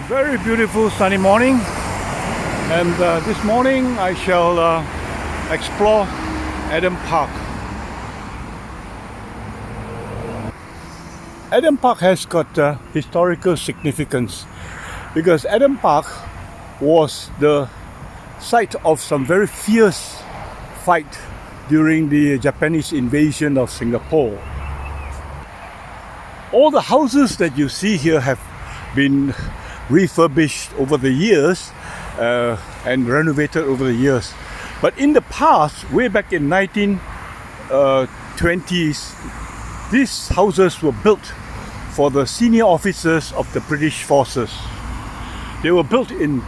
Very beautiful sunny morning, and this morning I shall explore Adam Park. Adam Park has got historical significance because Adam Park was the site of some very fierce fight during the Japanese invasion of Singapore. All the houses that you see here have been refurbished over the years and renovated over the years. But in the past, way back in 1920s, these houses were built for the senior officers of the British forces. They were built in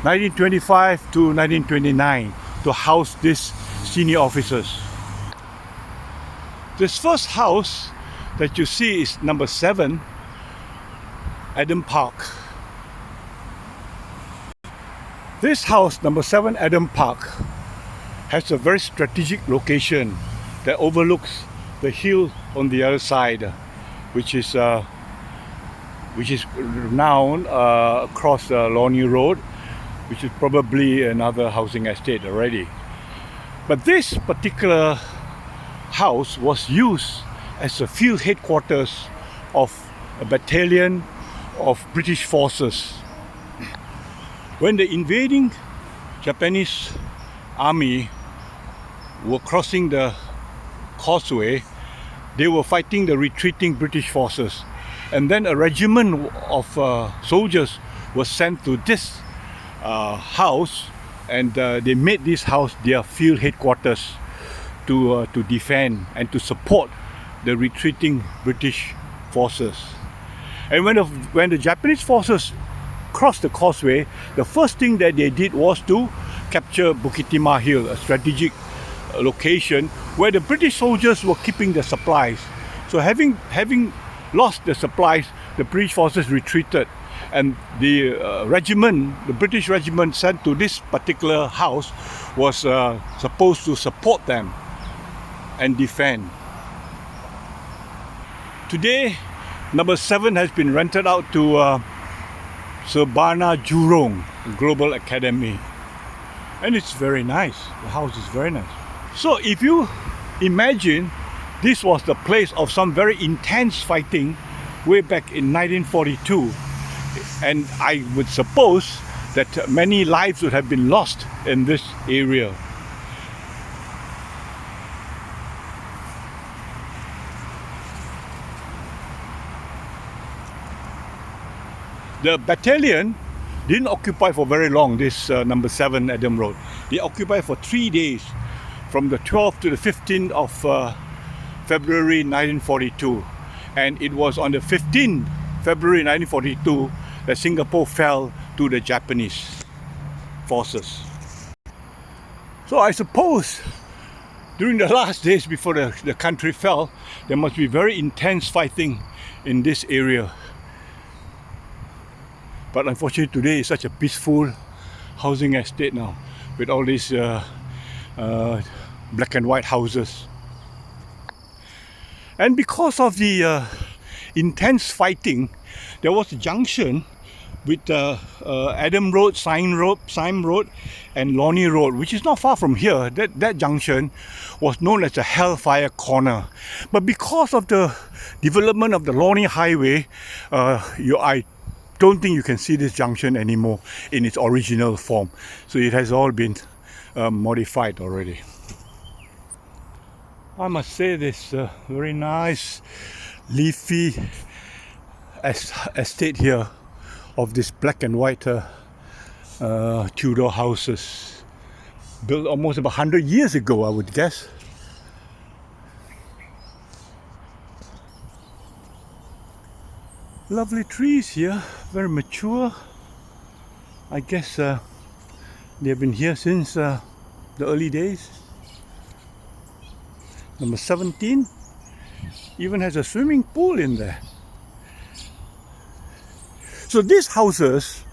1925 to 1929 to house these senior officers. This first house that you see is number 7, Adam Park. This house, number 7 Adam Park, has a very strategic location that overlooks the hill on the other side, which is renowned across Lornie Road, which is probably another housing estate already. But this particular house was used as a field headquarters of a battalion of British forces. When the invading Japanese army were crossing the causeway, they were fighting the retreating British forces, and then a regiment of soldiers was sent to this house, and they made this house their field headquarters to defend and to support the retreating British forces. And when the Japanese forces crossed the causeway, the first thing that they did was to capture Bukit Timah Hill, a strategic location where the British soldiers were keeping the supplies. So having lost the supplies, the British forces retreated, and the British regiment sent to this particular house was supposed to support them and defend. Today, number 7 has been rented out to Serbana Jurong Global Academy, and it's very nice. The house is very nice. So if you imagine this was the place of some very intense fighting way back in 1942, and I would suppose that many lives would have been lost in this area. The battalion didn't occupy for very long this number 7 Adam Road. They occupied for 3 days, from the 12th to the 15th of February 1942. And it was on the 15th February 1942 that Singapore fell to the Japanese forces. So I suppose during the last days before the country fell, there must be very intense fighting in this area. But unfortunately today is such a peaceful housing estate now, with all these black and white houses. And because of the intense fighting, there was a junction with Adam Road, Syme Road and Lornie Road, which is not far from here. That junction was known as the Hellfire Corner. But because of the development of the Lornie Highway, I don't think you can see this junction anymore in its original form. So it has all been modified already. I must say this very nice leafy estate here of this black and white Tudor houses, built almost about 100 years ago, I would guess. Lovely trees here, very mature. I guess they've been here since the early days. Number 17 even has a swimming pool in there. So these houses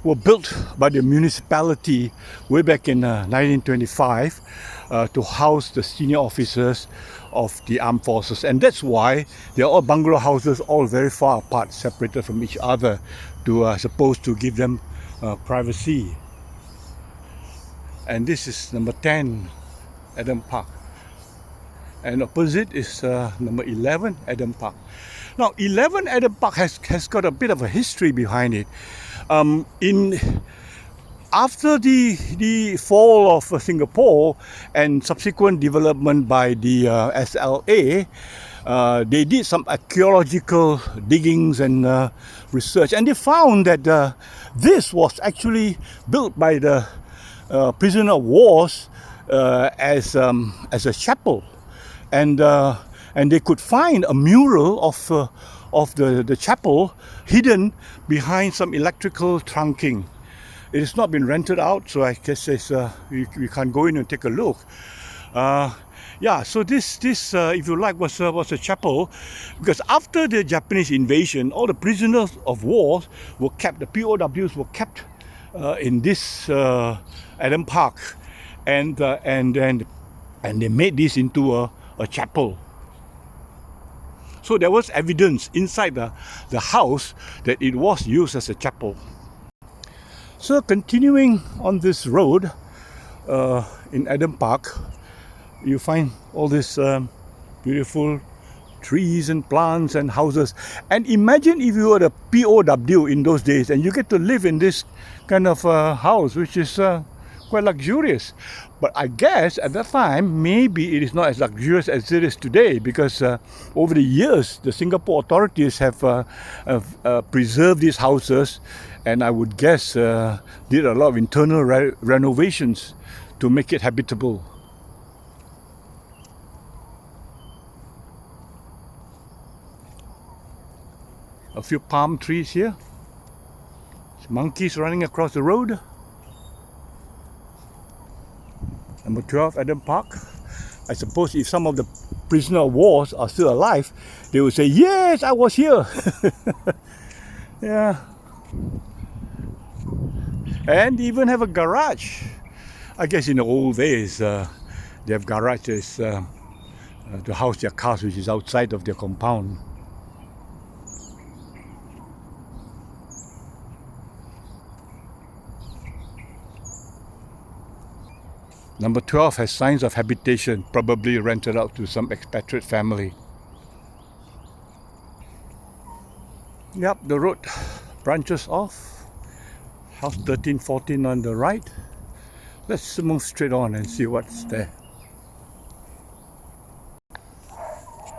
were built by the municipality way back in 1925 to house the senior officers of the armed forces, and that's why they're all bungalow houses, all very far apart, separated from each other, to supposed to give them privacy. And this is number 10 Adam Park, and opposite is number 11 Adam Park. Now 11 Adam Park has got a bit of a history behind it. After the fall of Singapore and subsequent development by the SLA, they did some archaeological diggings and research, and they found that this was actually built by the prisoner of wars as a chapel, and they could find a mural of the chapel hidden behind some electrical trunking. It has not been rented out, so I guess we can't go in and take a look. Yeah, so this if you like, was a chapel, because after the Japanese invasion, all the prisoners of war were kept, the POWs were kept in this Adam Park, and they made this into a chapel. So there was evidence inside the house that it was used as a chapel. So continuing on this road in Adam Park, you find all these beautiful trees and plants and houses. And imagine if you were a POW in those days and you get to live in this kind of house, which is quite luxurious. But I guess at that time, maybe it is not as luxurious as it is today, because over the years, the Singapore authorities have preserved these houses, and I would guess did a lot of internal renovations to make it habitable. A few palm trees here. Monkeys running across the road. Number 12, Adam Park. I suppose if some of the prisoner of wars are still alive, they would say, yes, I was here. Yeah. And even have a garage. I guess in the old days, they have garages to house their cars, which is outside of their compound. Number 12 has signs of habitation, probably rented out to some expatriate family. Yep, the road branches off. House 13, 14 on the right. Let's move straight on and see what's there.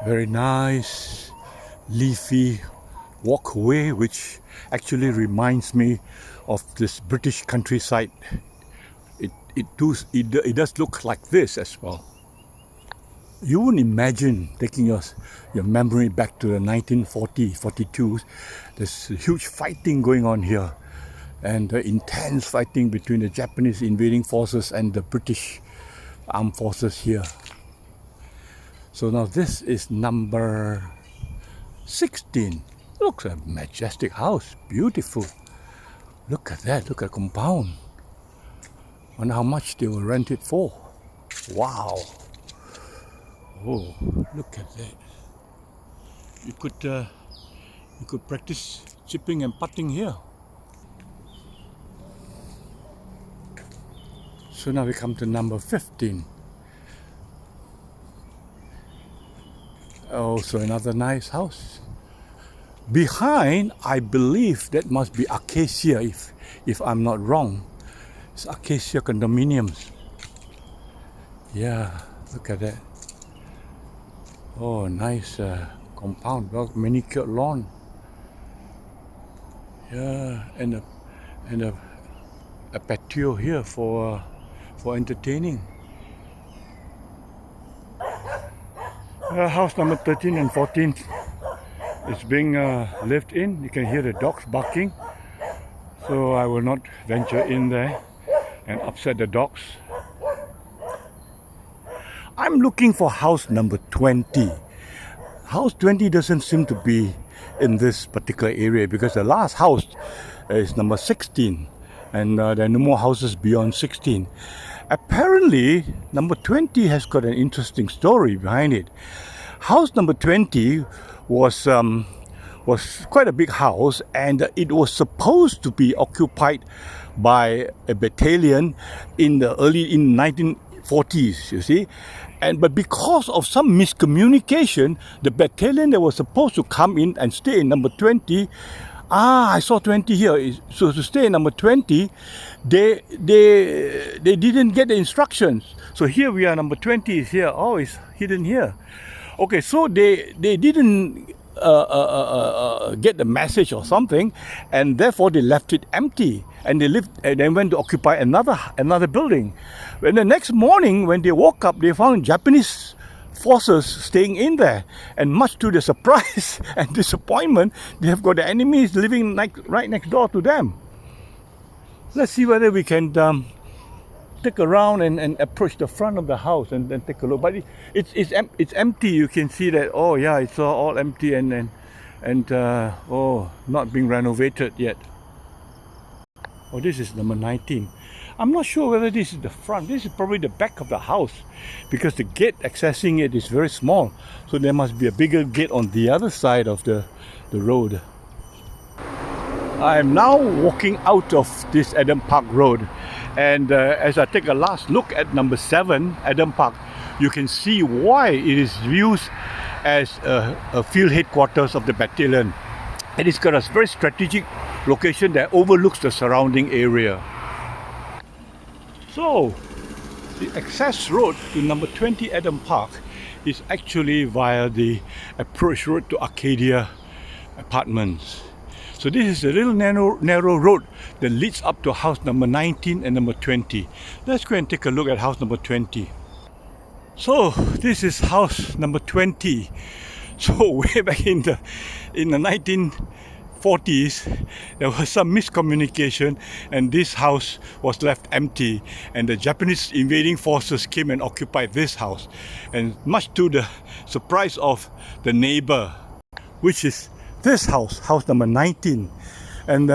Very nice, leafy walkway, which actually reminds me of this British countryside. It does look like this as well. You wouldn't imagine taking your memory back to the 1940s, 42s. There's huge fighting going on here, and intense fighting between the Japanese invading forces and the British armed forces here. So now this is number 16. Looks a majestic house, beautiful. Look at that, look at the compound. Wonder how much they will rent it for. Wow. Oh, look at that. You could practice chipping and putting here. So now we come to number 15. Also another nice house. Behind, I believe that must be Acacia, if I'm not wrong. It's Acacia condominiums. Yeah, look at that. Oh, nice compound, well manicured lawn. Yeah, and a patio here for entertaining. House number 13 and 14 is being lived in. You can hear the dogs barking, so I will not venture in there and upset the dogs. I'm looking for house number 20. House 20 doesn't seem to be in this particular area, because the last house is number 16, and there are no more houses beyond 16. Apparently, number 20 has got an interesting story behind it. House number 20 was quite a big house, and it was supposed to be occupied by a battalion in the 1940s, you see. But because of some miscommunication, the battalion that was supposed to come in and stay in number 20, I saw 20 here. So to stay in number 20, they didn't get the instructions. So here we are, number 20 is here. Oh, it's hidden here. Okay, so they didn't get the message or something, and therefore they left it empty, and they went to occupy another building. When the next morning, when they woke up, they found Japanese forces staying in there, and much to their surprise and disappointment, they have got the enemies living right next door to them. Let's see whether we can take around and approach the front of the house and then take a look. But it's empty. You can see that. Oh yeah, it's all empty and not being renovated yet. Oh, this is number 19. I'm not sure whether this is the front. This is probably the back of the house, because the gate accessing it is very small. So there must be a bigger gate on the other side of the road. I am now walking out of this Adam Park Road, and as I take a last look at number 7, Adam Park, you can see why it is used as a field headquarters of the battalion. And it's got a very strategic location that overlooks the surrounding area. So, the access road to number 20 Adam Park is actually via the approach road to Arcadia Apartments. So this is a little narrow road that leads up to house number 19 and number 20. Let's go and take a look at house number 20. So this is house number 20. So way back in the 1940s, there was some miscommunication, and this house was left empty, and the Japanese invading forces came and occupied this house, and much to the surprise of the neighbor, which is this house, house number 19, and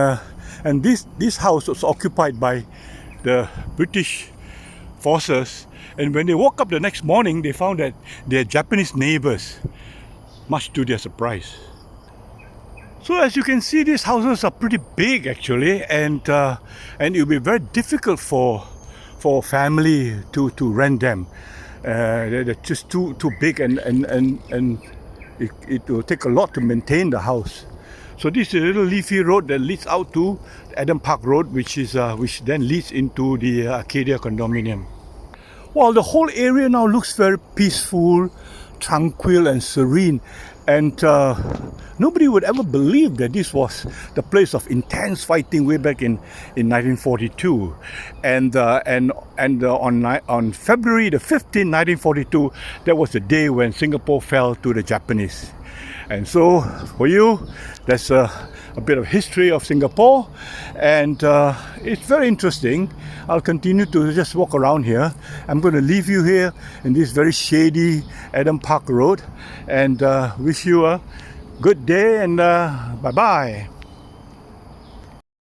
this house was occupied by the British forces, and when they woke up the next morning, they found that their Japanese neighbors, much to their surprise. So as you can see, these houses are pretty big actually, and it will be very difficult for a family to rent them. They're just too big, and it will take a lot to maintain the house. So this is a little leafy road that leads out to Adam Park Road, which then leads into the Arcadia condominium. Well, the whole area now looks very peaceful, tranquil and serene, and nobody would ever believe that this was the place of intense fighting way back in 1942, and on February the 15th, 1942, that was the day when Singapore fell to the Japanese. And so for you, that's a bit of history of Singapore, and it's very interesting. I'll continue to just walk around here. I'm going to leave you here in this very shady Adam Park Road, and wish you a good day, and bye-bye.